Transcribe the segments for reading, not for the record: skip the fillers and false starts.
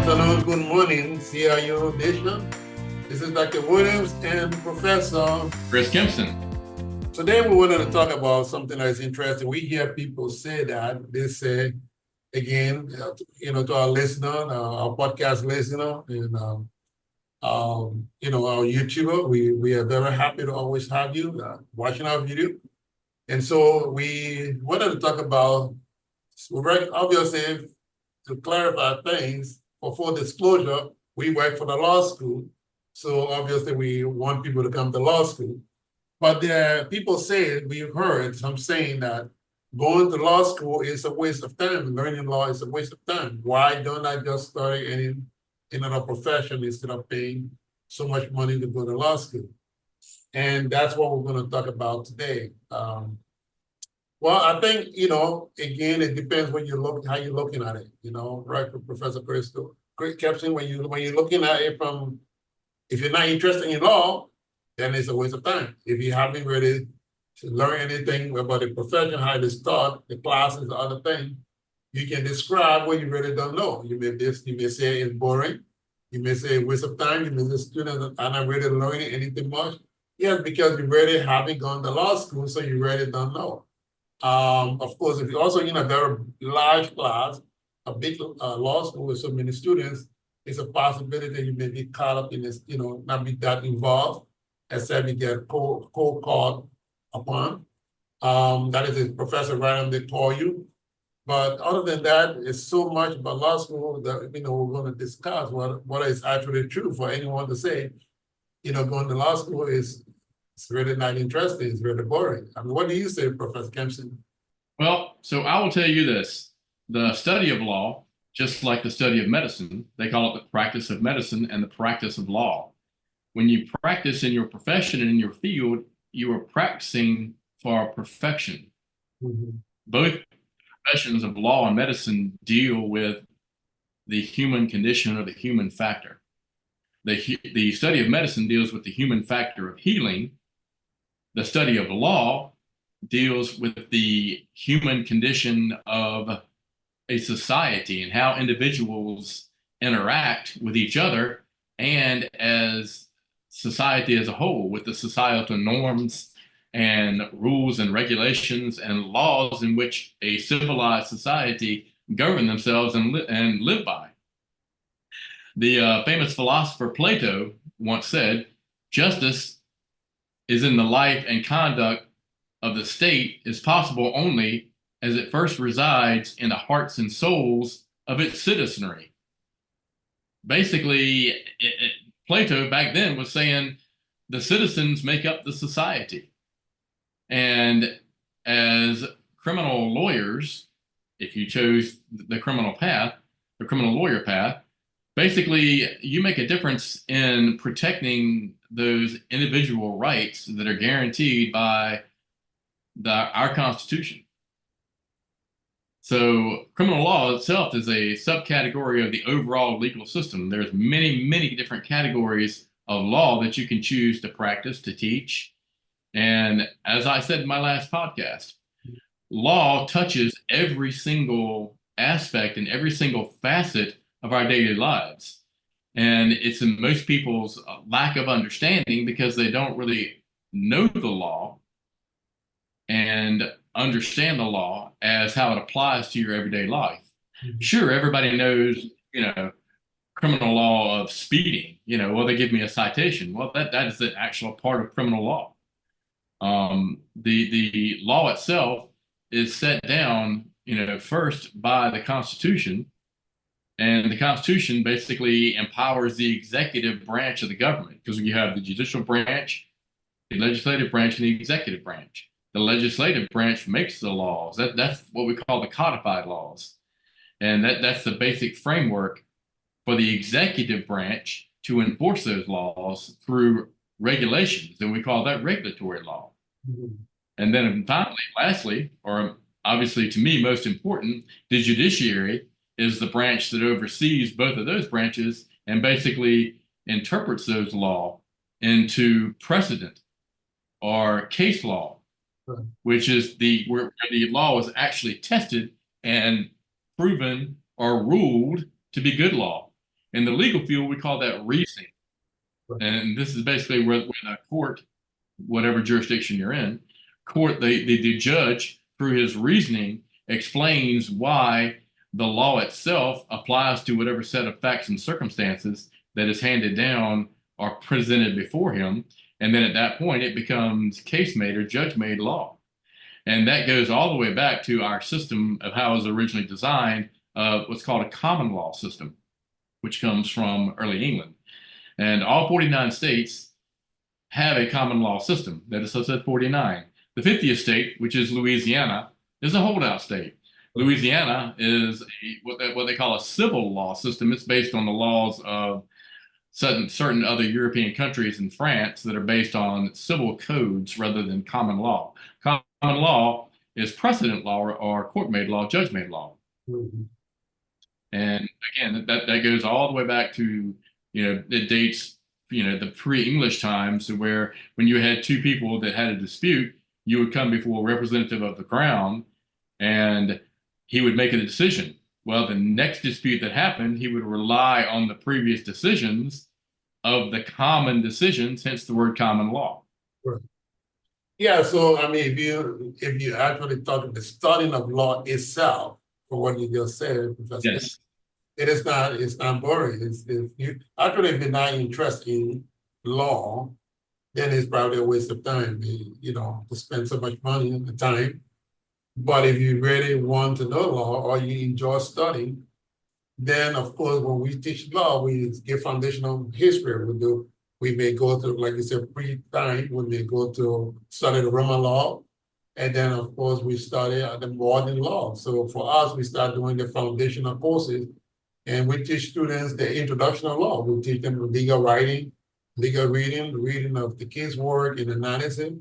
afternoon, good morning, CIU Nation. This is Dr. Williams and Professor Kempson. Today we wanted to talk about something that is interesting. We hear people say that. They say, again, to our listener, our podcast listener, and our YouTuber, we are very happy to always have you watching our video. And so we wanted to talk about, obviously, to clarify things, for full disclosure, we work for the law school. So obviously we want people to come to law school. But there are people say, we've heard some saying that going to law school is a waste of time. Learning law is a waste of time. Why don't I just study in another profession instead of paying so much money to go to law school? And that's what we're going to talk about today. Well, I think, again, it depends when you look, how you're looking at it, right, Professor Kempson, when you're looking at it from, if you're not interested in law, then it's a waste of time. If you haven't really to learn anything about the profession, how it is taught, the classes, the other thing, you can describe what you really don't know. You may say it's boring. You may say a waste of time. You may say students are not really learning anything much. Yes, because you really haven't gone to law school, so you really don't know. Of course, if you're also in a very large class, a big law school with so many students, it's a possibility that you may be caught up in this, not be that involved, except you get cold called upon. That is a professor right on they call you. But other than that, it's so much about law school that we're going to discuss what is actually true for anyone to say, going to law school is it's really not interesting. It's really boring. I mean, what do you say, Professor Kempson? Well, so I will tell you this. The study of law, just like the study of medicine, they call it the practice of medicine and the practice of law. When you practice in your profession and in your field, you are practicing for perfection. Mm-hmm. Both professions of law and medicine deal with the human condition or the human factor. The study of medicine deals with the human factor of healing. The study of law deals with the human condition of a society and how individuals interact with each other and as society as a whole, with the societal norms and rules and regulations and laws in which a civilized society govern themselves and live by. The famous philosopher Plato once said, "Justice is in the life and conduct of the state is possible only as it first resides in the hearts and souls of its citizenry." Basically, Plato back then was saying the citizens make up the society. And as criminal lawyers, if you chose the criminal path, the criminal lawyer path, basically you make a difference in protecting those individual rights that are guaranteed by our Constitution. So criminal law itself is a subcategory of the overall legal system. There's many, many different categories of law that you can choose to practice, to teach. And as I said in my last podcast, law touches every single aspect and every single facet of our daily lives. And it's in most people's lack of understanding because they don't really know the law and understand the law as how it applies to your everyday life. Mm-hmm. Sure, everybody knows, criminal law of speeding. Well, they give me a citation. Well, that is the actual part of criminal law. The law itself is set down, first by the Constitution, and the Constitution basically empowers the executive branch of the government because you have the judicial branch, the legislative branch, and the executive branch. The legislative branch makes the laws. That's what we call the codified laws. And that's the basic framework for the executive branch to enforce those laws through regulations. And we call that regulatory law. Mm-hmm. And then finally, lastly, or obviously to me most important, the judiciary is the branch that oversees both of those branches and basically interprets those laws into precedent or case law. Right. Which is where the law is actually tested and proven or ruled to be good law. In the legal field, we call that reasoning. Right. And this is basically where the court, whatever jurisdiction you're in, court, the judge, through his reasoning, explains why the law itself applies to whatever set of facts and circumstances that is handed down or presented before him. And then at that point, it becomes case-made or judge-made law. And that goes all the way back to our system of how it was originally designed, what's called a common law system, which comes from early England. And all 49 states have a common law system. That is, so said 49. The 50th state, which is Louisiana, is a holdout state. Louisiana is what they call a civil law system. It's based on the laws of certain other European countries and France that are based on civil codes rather than common law. Common law is precedent law or court-made law, judge-made law. Mm-hmm. And again, that goes all the way back to, it dates, the pre-English times, to where when you had two people that had a dispute, you would come before a representative of the crown and he would make a decision. Well, the next dispute that happened, he would rely on the previous decisions of the common decisions, hence the word common law. Right. Yeah, so I mean, if you actually talk about the studying of law itself, for what you just said, Yes. it's not boring. If you're not interested in law, then it's probably a waste of time, to spend so much money and the time. But if you really want to know law or you enjoy studying, then of course, when we teach law, we give foundational history. We may go to, like you said, pre-time, we may go to study the Roman law. And then of course, we study the modern law. So for us, we start doing the foundational courses and we teach students the introduction of law. We teach them legal writing, legal reading, reading of the case work and analysis,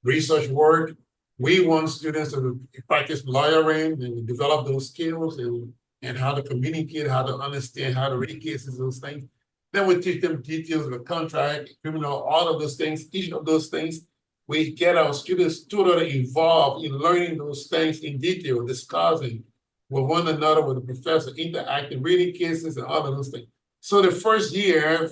research work. We want students to practice lawyering and develop those skills and how to communicate, how to understand, how to read cases, those things. Then we teach them details of the contract, criminal, all of those things. Each of those things, we get our students totally involved in learning those things in detail, discussing with one another, with the professor, interacting, reading cases and all of those things. So the first year,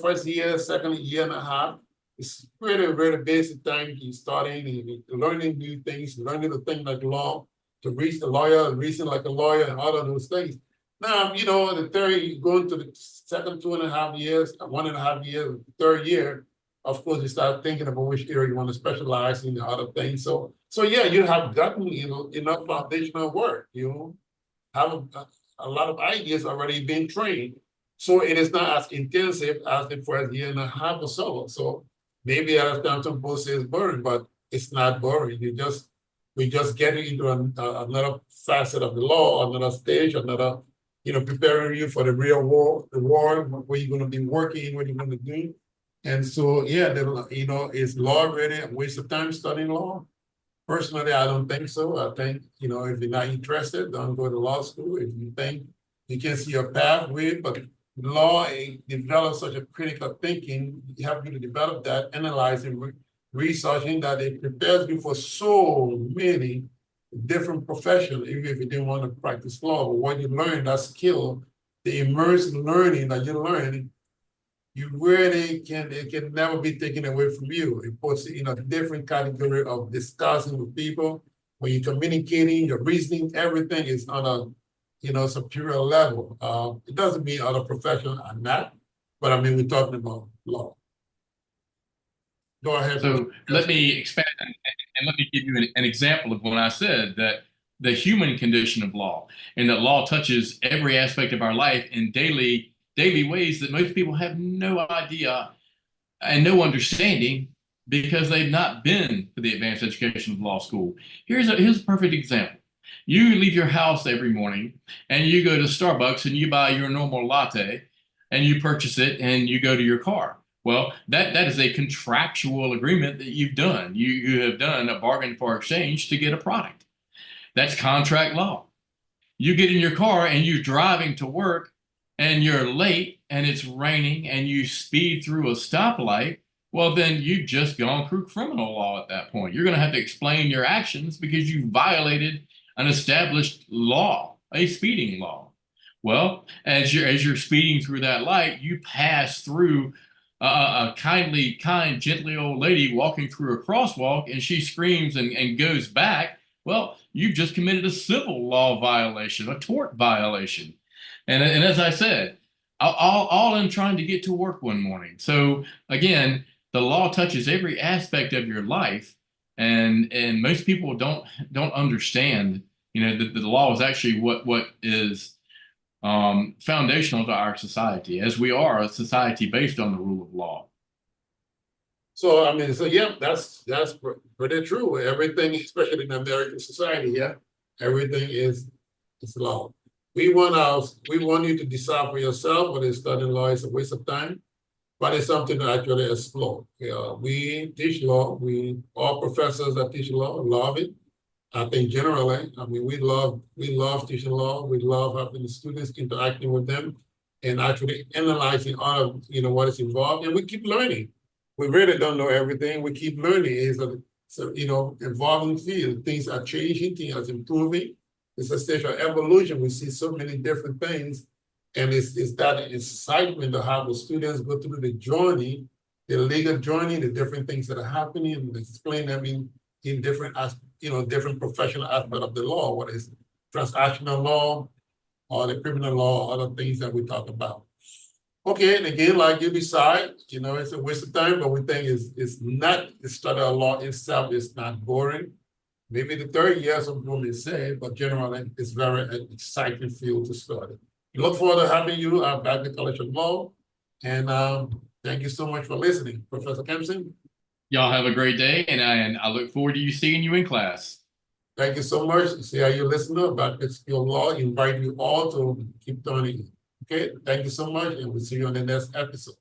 second year and a half, it's really, really basic time in studying and learning new things, learning the thing like law, to reach the lawyer, reason like a lawyer, and all of those things. Now, the third, going to the second 2.5 years, 1.5 years, third year, of course, you start thinking about which area you want to specialize in, the other things. So yeah, you have gotten, enough foundational work, have a lot of ideas already being trained. So it is not as intensive as the first year and a half or so. So maybe at a time some people say it's boring, but it's not boring. We just get into another facet of the law, another stage, another, preparing you for the real world, where you're going to be working, what you're going to do. And so, yeah, is law really a waste of time studying law? Personally, I don't think so. I think, if you're not interested, don't go to law school. If you think you can see your path with, but law develops such a critical thinking, you have to develop that, analyzing, researching, that it prepares you for so many different professions, even if you didn't want to practice law. But when you learn that skill, the immersive learning that you learn, you really it can never be taken away from you. It puts you in a different category of discussing with people. When you're communicating, your reasoning, everything is on a superior level. It doesn't mean other professions are not, but I mean, we're talking about law. Go ahead. So let me expand and let me give you an example of when I said that the human condition of law, and that law touches every aspect of our life in daily ways that most people have no idea and no understanding because they've not been to the advanced education of law school. Here's a perfect example. You leave your house every morning and you go to Starbucks and you buy your normal latte and you purchase it and you go to your car. Well, that is a contractual agreement that you've done. You have done a bargain for exchange to get a product. That's contract law. You get in your car and you're driving to work and you're late and it's raining and you speed through a stoplight. Well, then you've just gone through criminal law at that point. You're going to have to explain your actions because you violated an established law, a speeding law. Well, as you're speeding through that light, you pass through a kind, gently old lady walking through a crosswalk, and she screams and goes back. Well, you've just committed a civil law violation, a tort violation. And as I said, all in trying to get to work one morning. So again, the law touches every aspect of your life, and most people don't understand, that the law is actually what is foundational to our society, as we are a society based on the rule of law. So I mean, so yeah, that's pretty true. Everything, especially in American society, yeah, everything is law. We want you to decide for yourself whether studying law is a waste of time, but it's something to actually explore. We teach law. We all professors that teach law love it. I think generally, I mean, we love teaching law. We love having the students interacting with them and actually analyzing all of what is involved, and we keep learning. We really don't know everything. We keep learning. It's a evolving field. Things are changing. Things are improving. It's a stage of evolution. We see so many different things, and it's that excitement to have the students go through the journey, the legal journey, the different things that are happening, and explain them in different different professional aspect of the law, what is transactional law or the criminal law, other things that we talk about. Okay, and again, like you decide, it's a waste of time, but we think it's not the study of law itself is not boring. Maybe the third year, some people may say, but generally it's very exciting field to study. Look forward to having you back at the College of Law. And thank you so much for listening, Professor Kempson. Y'all have a great day, and I look forward to seeing you in class. Thank you so much. See how you listen about your law. Invite you all to keep turning. Okay, thank you so much, and we'll see you on the next episode.